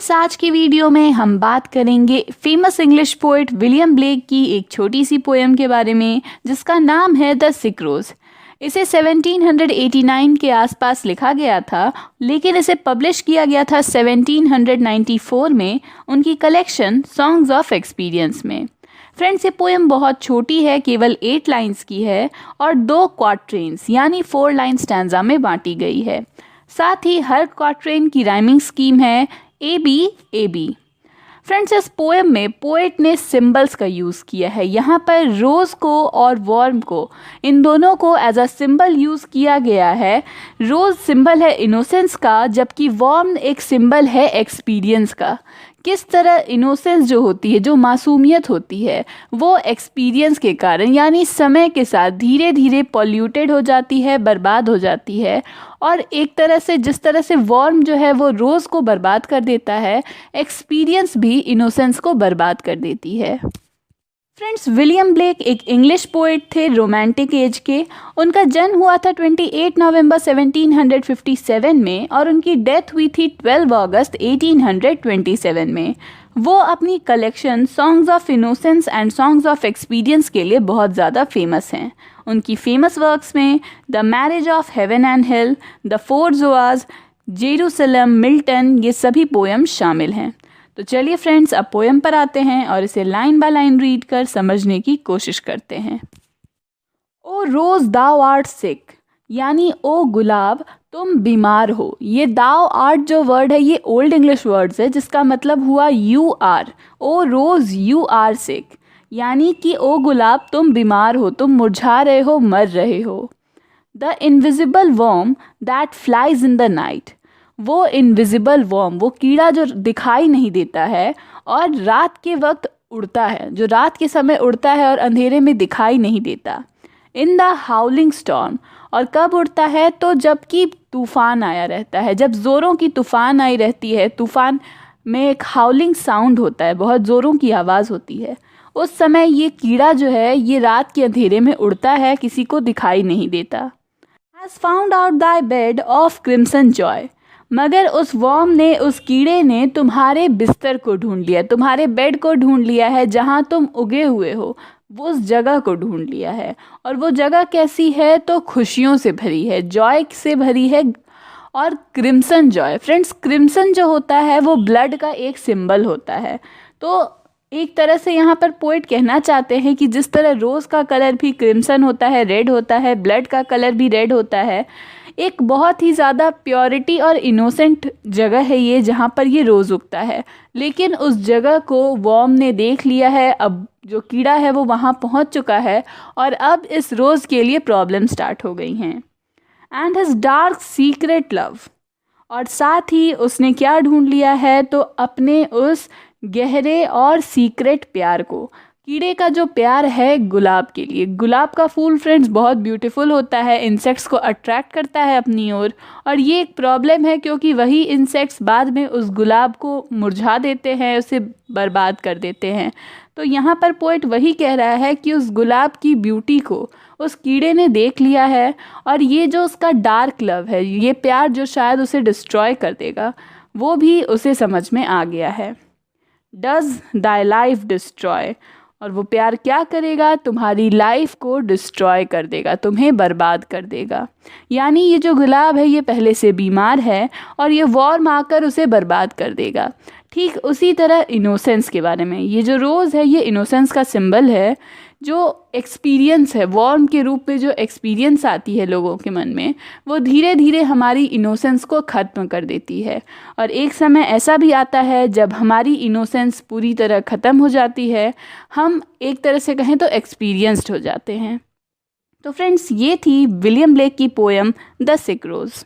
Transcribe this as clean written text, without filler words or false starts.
Friends, आज की video में हम बात करेंगे famous English poet William Blake की एक छोटी सी पोएम के बारे में जिसका नाम है द सिक रोज। इसे 1789 के आसपास लिखा गया था, लेकिन इसे पब्लिश किया गया था 1794 में उनकी कलेक्शन सॉन्ग्स ऑफ एक्सपीरियंस में। फ्रेंड्स, ये पोएम बहुत छोटी है, केवल 8 लाइन्स की है और 2 क्वाट्रेन्स यानी 4 लाइन स्टैंजा में बांटी गई है। साथ ही हर क्वाट्रेन की राइमिंग स्कीम है ए बी। फ्रेंड्स, इस पोएम में पोएट ने सिंबल्स का यूज़ किया है। यहाँ पर रोज़ को और वॉर्म को, इन दोनों को एज अ सिंबल यूज़ किया गया है। रोज़ सिंबल है इनोसेंस का, जबकि वॉर्म एक सिंबल है एक्सपीरियंस का। किस तरह इनोसेंस जो होती है, जो मासूमियत होती है, वो एक्सपीरियंस के कारण यानी समय के साथ धीरे धीरे पॉल्यूटेड हो जाती है, बर्बाद हो जाती है। और एक तरह से जिस तरह से वॉर्म जो है वो रोज़ को बर्बाद कर देता है, एक्सपीरियंस भी इनोसेंस को बर्बाद कर देती है। फ्रेंड्स, विलियम ब्लेक एक इंग्लिश पोएट थे रोमांटिक एज के। उनका जन्म हुआ था 28 नवंबर 1757 में और उनकी डेथ हुई थी 12 अगस्त 1827 में। वो अपनी collection songs of innocence and songs of experience के लिए बहुत ज़्यादा फेमस हैं। उनकी फेमस वर्क्स में the marriage of heaven and hell, the four Zoas, Jerusalem, Milton, ये सभी पोएम शामिल हैं। तो चलिए फ्रेंड्स, अब पोएम पर आते हैं और इसे लाइन बाय लाइन रीड कर समझने की कोशिश करते हैं। ओ रोज दाउ आर्ट सिक, यानी ओ गुलाब तुम बीमार हो। ये दाउ आर्ट जो वर्ड है ये ओल्ड इंग्लिश वर्ड्स है, जिसका मतलब हुआ you are. O rose you are sick, यानी कि ओ गुलाब तुम बीमार हो, तुम मुरझा रहे हो, मर रहे हो। The invisible worm that flies in the night, वो इनविजिबल वर्म, वो कीड़ा जो दिखाई नहीं देता है और रात के वक्त उड़ता है, जो रात के समय उड़ता है और अंधेरे में दिखाई नहीं देता। इन द हाउलिंग स्टॉर्म, और कब उड़ता है तो जबकि तूफान आया रहता है, जब ज़ोरों की तूफान आई रहती है, तूफान में एक हाउलिंग साउंड होता है, बहुत ज़ोरों की आवाज़ होती है, उस समय ये कीड़ा जो है ये रात के अंधेरे में उड़ता है, किसी को दिखाई नहीं देता। Has found out thy bed of crimson Joy, मगर उस वर्म ने, उस कीड़े ने तुम्हारे बिस्तर को ढूंढ लिया, तुम्हारे बेड को ढूंढ लिया है, जहाँ तुम उगे हुए हो, वो उस जगह को ढूंढ लिया है। और वो जगह कैसी है तो खुशियों से भरी है, जॉय से भरी है। और क्रिम्सन जॉय, फ्रेंड्स, क्रिम्सन जो होता है वो ब्लड का एक सिंबल होता है। तो एक तरह से यहाँ पर पोएट कहना चाहते हैं कि जिस तरह रोज़ का कलर भी क्रिम्सन होता है, रेड होता है, ब्लड का कलर भी रेड होता है। एक बहुत ही ज़्यादा प्योरिटी और इनोसेंट जगह है ये, जहाँ पर ये रोज़ उगता है, लेकिन उस जगह को वर्म ने देख लिया है। अब जो कीड़ा है वो वहाँ पहुँच चुका है और अब इस रोज़ के लिए प्रॉब्लम स्टार्ट हो गई हैं। And his dark secret love, और साथ ही उसने क्या ढूंढ लिया है तो अपने उस गहरे और सीक्रेट प्यार को। कीड़े का जो प्यार है गुलाब के लिए, गुलाब का फूल फ्रेंड्स बहुत ब्यूटीफुल होता है, इंसेक्ट्स को अट्रैक्ट करता है अपनी ओर। और ये एक प्रॉब्लम है क्योंकि वही इंसेक्ट्स बाद में उस गुलाब को मुरझा देते हैं, उसे बर्बाद कर देते हैं। तो यहाँ पर पोएट वही कह रहा है कि उस गुलाब की ब्यूटी को उस कीड़े ने देख लिया है और ये जो उसका डार्क लव है, ये प्यार जो शायद उसे डिस्ट्रॉय कर देगा, वो भी उसे समझ में आ गया है। डज दाई लाइफ डिस्ट्रॉय, और वो प्यार क्या करेगा, तुम्हारी लाइफ को डिस्ट्रॉय कर देगा, तुम्हें बर्बाद कर देगा। यानी ये जो गुलाब है ये पहले से बीमार है और ये वॉर्म आकर उसे बर्बाद कर देगा। ठीक उसी तरह इनोसेंस के बारे में, ये जो रोज़ है ये इनोसेंस का सिंबल है। जो एक्सपीरियंस है, वॉर्म के रूप में जो एक्सपीरियंस आती है लोगों के मन में, वो धीरे धीरे हमारी इनोसेंस को ख़त्म कर देती है। और एक समय ऐसा भी आता है जब हमारी इनोसेंस पूरी तरह ख़त्म हो जाती है, हम एक तरह से कहें तो एक्सपीरियंस्ड हो जाते हैं। तो फ्रेंड्स, ये थी विलियम ब्लेक की पोएम द सिक रोज़।